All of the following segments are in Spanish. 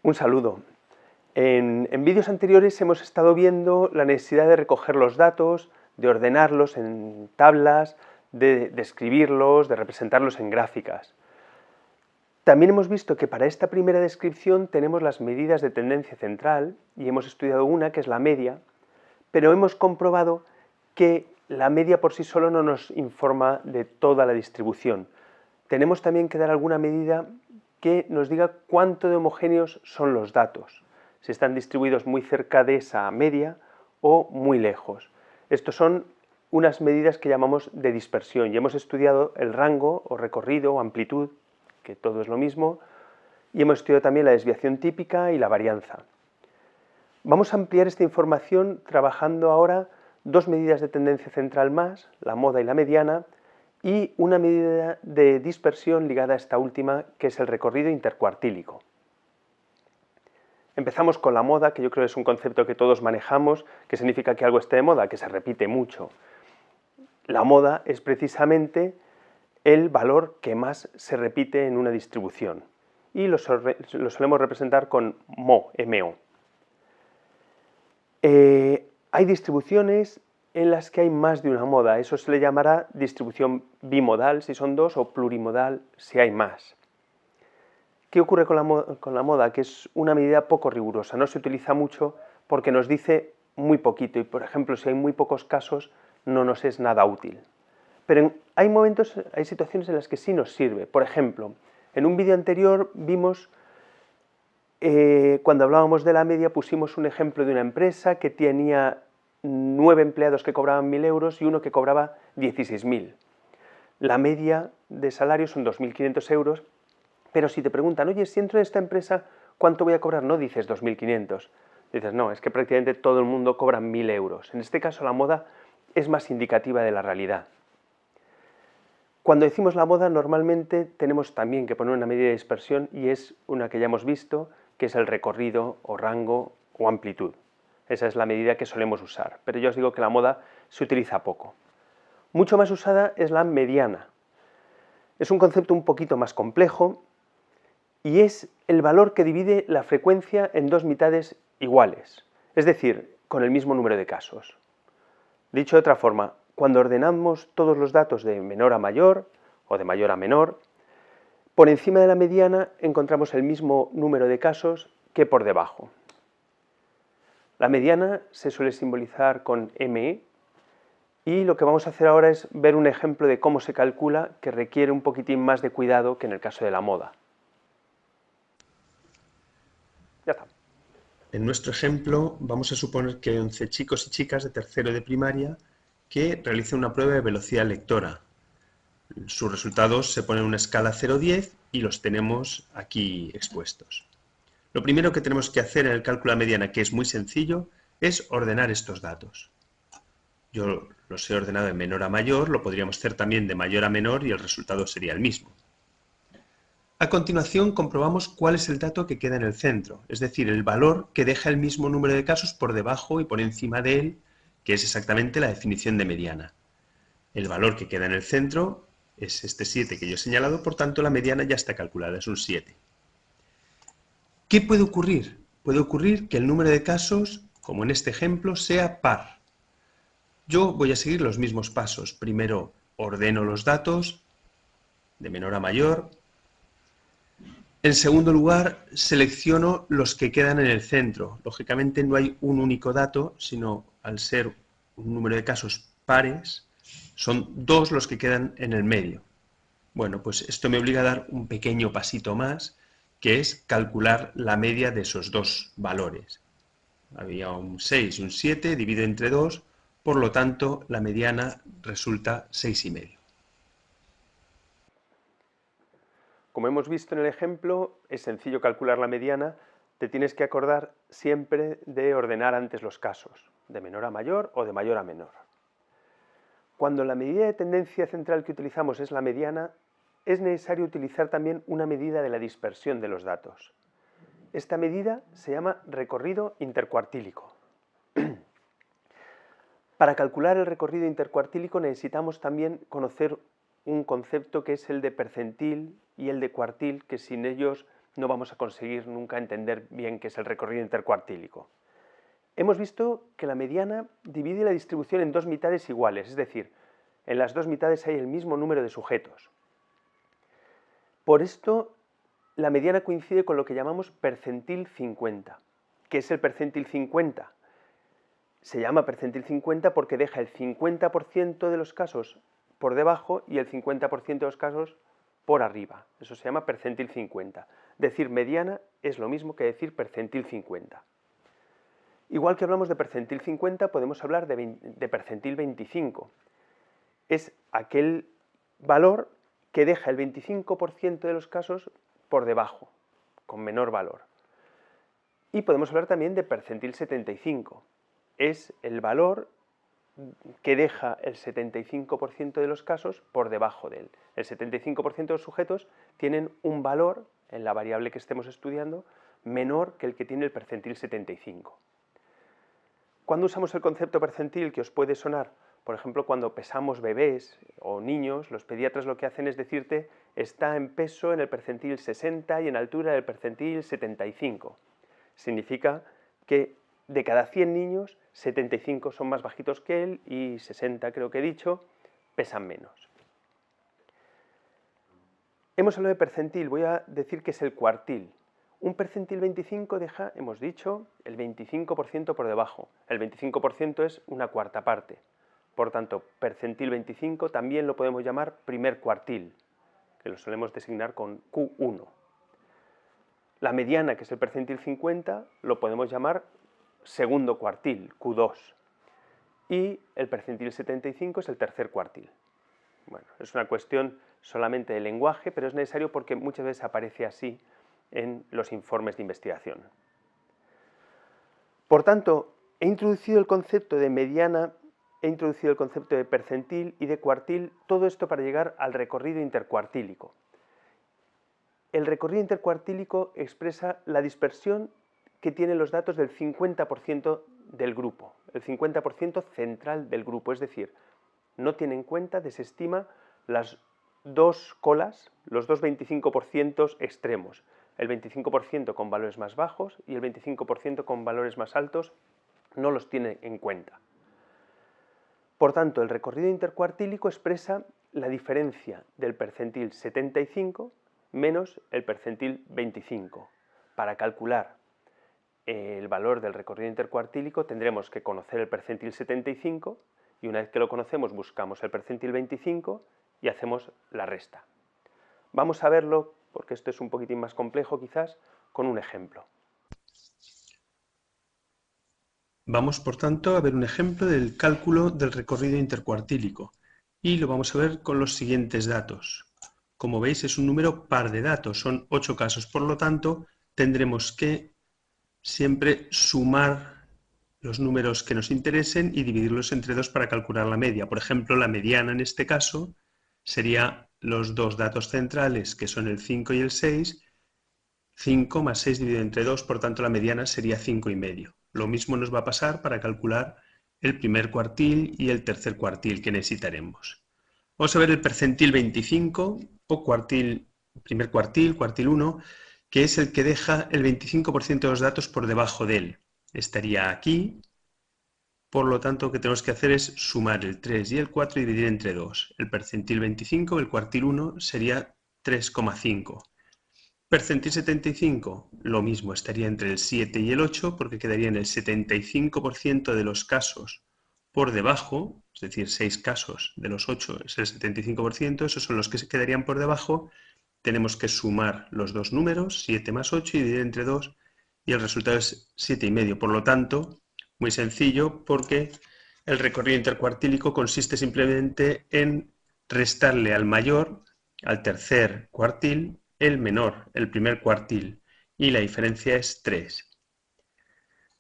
Un saludo. En vídeos anteriores hemos estado viendo la necesidad de recoger los datos, de ordenarlos en tablas, de describirlos, de representarlos en gráficas. También hemos visto que para esta primera descripción tenemos las medidas de tendencia central y hemos estudiado una que es la media, pero hemos comprobado que la media por sí solo no nos informa de toda la distribución. Tenemos también que dar alguna medida que nos diga cuánto de homogéneos son los datos, si están distribuidos muy cerca de esa media o muy lejos. Estos son unas medidas que llamamos de dispersión y hemos estudiado el rango o recorrido o amplitud, que todo es lo mismo, y hemos estudiado también la desviación típica y la varianza. Vamos a ampliar esta información trabajando ahora dos medidas de tendencia central más, la moda y la mediana, y una medida de dispersión ligada a esta última, que es el recorrido intercuartílico. Empezamos con la moda, que yo creo que es un concepto que todos manejamos, que significa que algo esté de moda, que se repite mucho. La moda es precisamente el valor que más se repite en una distribución, y lo solemos representar con MO, MO. Hay distribuciones en las que hay más de una moda, eso se le llamará distribución bimodal si son dos o plurimodal si hay más. ¿Qué ocurre con la moda? Que es una medida poco rigurosa, no se utiliza mucho porque nos dice muy poquito y, por ejemplo, si hay muy pocos casos no nos es nada útil. Pero hay situaciones en las que sí nos sirve. Por ejemplo, en un vídeo anterior vimos, cuando hablábamos de la media, pusimos un ejemplo de una empresa que tenía 9 empleados que cobraban 1.000 euros y uno que cobraba 16.000. La media de salario son 2.500 euros, pero si te preguntan, oye, si entro en esta empresa, ¿cuánto voy a cobrar? No dices 2.500. Dices, no, es que prácticamente todo el mundo cobra 1.000 euros. En este caso la moda es más indicativa de la realidad. Cuando decimos la moda, normalmente tenemos también que poner una medida de dispersión y es una que ya hemos visto, que es el recorrido o rango o amplitud. Esa es la medida que solemos usar, pero yo os digo que la moda se utiliza poco. Mucho más usada es la mediana. Es un concepto un poquito más complejo y es el valor que divide la frecuencia en dos mitades iguales, es decir, con el mismo número de casos. Dicho de otra forma, cuando ordenamos todos los datos de menor a mayor o de mayor a menor, por encima de la mediana encontramos el mismo número de casos que por debajo. La mediana se suele simbolizar con ME y lo que vamos a hacer ahora es ver un ejemplo de cómo se calcula, que requiere un poquitín más de cuidado que en el caso de la moda. Ya está. En nuestro ejemplo vamos a suponer que hay 11 chicos y chicas de tercero de primaria que realizan una prueba de velocidad lectora. Sus resultados se ponen en una escala 0-10 y los tenemos aquí expuestos. Lo primero que tenemos que hacer en el cálculo de mediana, que es muy sencillo, es ordenar estos datos. Yo los he ordenado de menor a mayor, lo podríamos hacer también de mayor a menor y el resultado sería el mismo. A continuación comprobamos cuál es el dato que queda en el centro, es decir, el valor que deja el mismo número de casos por debajo y por encima de él, que es exactamente la definición de mediana. El valor que queda en el centro es este 7 que yo he señalado, por tanto la mediana ya está calculada, es un 7. ¿Qué puede ocurrir? Puede ocurrir que el número de casos, como en este ejemplo, sea par. Yo voy a seguir los mismos pasos. Primero ordeno los datos de menor a mayor. En segundo lugar, selecciono los que quedan en el centro. Lógicamente no hay un único dato, sino al ser un número de casos pares, son dos los que quedan en el medio. Bueno, pues esto me obliga a dar un pequeño pasito más, que es calcular la media de esos dos valores. Había un 6 y un 7, dividido entre 2, por lo tanto la mediana resulta 6,5. Como hemos visto en el ejemplo, es sencillo calcular la mediana, te tienes que acordar siempre de ordenar antes los casos, de menor a mayor o de mayor a menor. Cuando la medida de tendencia central que utilizamos es la mediana, es necesario utilizar también una medida de la dispersión de los datos. Esta medida se llama recorrido intercuartílico. Para calcular el recorrido intercuartílico necesitamos también conocer un concepto que es el de percentil y el de cuartil, que sin ellos no vamos a conseguir nunca entender bien qué es el recorrido intercuartílico. Hemos visto que la mediana divide la distribución en dos mitades iguales, es decir, en las dos mitades hay el mismo número de sujetos. Por esto, la mediana coincide con lo que llamamos percentil 50. ¿Qué es el percentil 50? Se llama percentil 50 porque deja el 50% de los casos por debajo y el 50% de los casos por arriba. Eso se llama percentil 50. Decir mediana es lo mismo que decir percentil 50. Igual que hablamos de percentil 50, podemos hablar de percentil 25. Es aquel valor que deja el 25% de los casos por debajo, con menor valor. Y podemos hablar también de percentil 75. Es el valor que deja el 75% de los casos por debajo de él. El 75% de los sujetos tienen un valor, en la variable que estemos estudiando, menor que el que tiene el percentil 75. ¿Cuándo usamos el concepto percentil que os puede sonar? Por ejemplo, cuando pesamos bebés o niños, los pediatras lo que hacen es decirte está en peso en el percentil 60 y en altura en el percentil 75. Significa que de cada 100 niños, 75 son más bajitos que él y 60, creo que he dicho, pesan menos. Hemos hablado de percentil, voy a decir que es el cuartil. Un percentil 25 deja, hemos dicho, el 25% por debajo. El 25% es una cuarta parte. Por tanto, percentil 25 también lo podemos llamar primer cuartil, que lo solemos designar con Q1. La mediana, que es el percentil 50, lo podemos llamar segundo cuartil, Q2. Y el percentil 75 es el tercer cuartil. Bueno, es una cuestión solamente de lenguaje, pero es necesario porque muchas veces aparece así en los informes de investigación. Por tanto, he introducido el concepto de mediana, he introducido el concepto de percentil y de cuartil, todo esto para llegar al recorrido intercuartílico. El recorrido intercuartílico expresa la dispersión que tienen los datos del 50% del grupo, el 50% central del grupo, es decir, no tiene en cuenta, desestima las dos colas, los dos 25% extremos, el 25% con valores más bajos y el 25% con valores más altos, no los tiene en cuenta. Por tanto, el recorrido intercuartílico expresa la diferencia del percentil 75 menos el percentil 25. Para calcular el valor del recorrido intercuartílico tendremos que conocer el percentil 75 y una vez que lo conocemos buscamos el percentil 25 y hacemos la resta. Vamos a verlo, porque esto es un poquitín más complejo quizás, con un ejemplo. Vamos, por tanto, a ver un ejemplo del cálculo del recorrido intercuartílico y lo vamos a ver con los siguientes datos. Como veis, es un número par de datos, son 8 casos, por lo tanto, tendremos que siempre sumar los números que nos interesen y dividirlos entre 2 para calcular la media. Por ejemplo, la mediana en este caso sería los dos datos centrales, que son el 5 y el 6, 5 más 6 dividido entre 2, por tanto la mediana sería 5,5. Lo mismo nos va a pasar para calcular el primer cuartil y el tercer cuartil que necesitaremos. Vamos a ver el percentil 25 o primer cuartil, cuartil 1, que es el que deja el 25% de los datos por debajo de él. Estaría aquí, por lo tanto lo que tenemos que hacer es sumar el 3 y el 4 y dividir entre 2. El percentil 25, el cuartil 1, sería 3,5. Percentil 75, lo mismo, estaría entre el 7 y el 8 porque quedaría en el 75% de los casos por debajo, es decir, 6 casos de los 8 es el 75%, esos son los que se quedarían por debajo. Tenemos que sumar los dos números, 7 más 8, y dividir entre 2, y el resultado es 7,5. Por lo tanto, muy sencillo, porque el recorrido intercuartílico consiste simplemente en restarle al mayor, al tercer cuartil, el menor, el primer cuartil, y la diferencia es 3.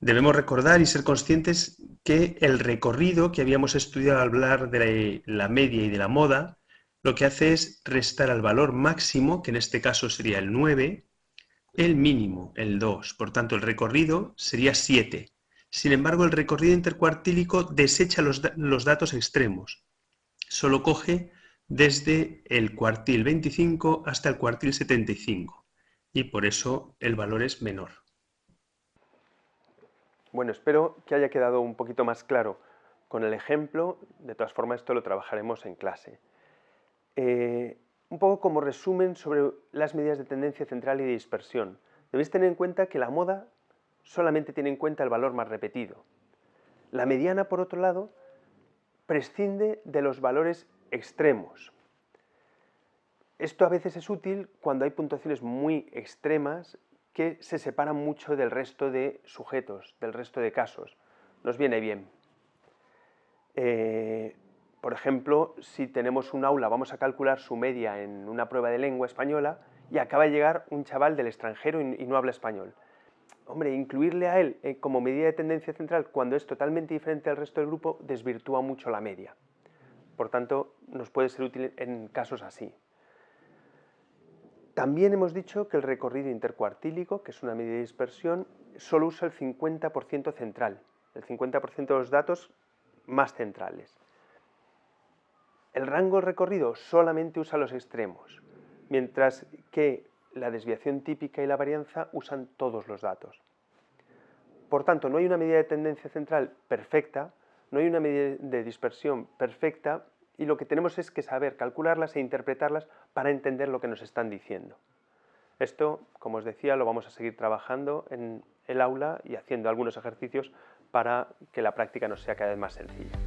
Debemos recordar y ser conscientes que el recorrido que habíamos estudiado al hablar de la media y de la moda, lo que hace es restar al valor máximo, que en este caso sería el 9, el mínimo, el 2. Por tanto, el recorrido sería 7. Sin embargo, el recorrido intercuartílico desecha los datos extremos. Solo coge desde el cuartil 25 hasta el cuartil 75. y por eso el valor es menor. Bueno, espero que haya quedado un poquito más claro con el ejemplo. De todas formas, esto lo trabajaremos en clase. Un poco como resumen sobre las medidas de tendencia central y de dispersión. Debéis tener en cuenta que la moda solamente tiene en cuenta el valor más repetido. La mediana, por otro lado, prescinde de los valores extremos. Esto a veces es útil cuando hay puntuaciones muy extremas que se separan mucho del resto de sujetos, del resto de casos. Nos viene bien. Por ejemplo, si tenemos un aula, vamos a calcular su media en una prueba de lengua española y acaba de llegar un chaval del extranjero y no habla español. Hombre, incluirle a él como medida de tendencia central cuando es totalmente diferente al resto del grupo desvirtúa mucho la media. Por tanto, nos puede ser útil en casos así. También hemos dicho que el recorrido intercuartílico, que es una medida de dispersión, solo usa el 50% central, el 50% de los datos más centrales. El rango recorrido solamente usa los extremos, mientras que la desviación típica y la varianza usan todos los datos. Por tanto, no hay una medida de tendencia central perfecta, no hay una medida de dispersión perfecta, y lo que tenemos es que saber calcularlas e interpretarlas para entender lo que nos están diciendo. Esto, como os decía, lo vamos a seguir trabajando en el aula y haciendo algunos ejercicios para que la práctica nos sea cada vez más sencilla.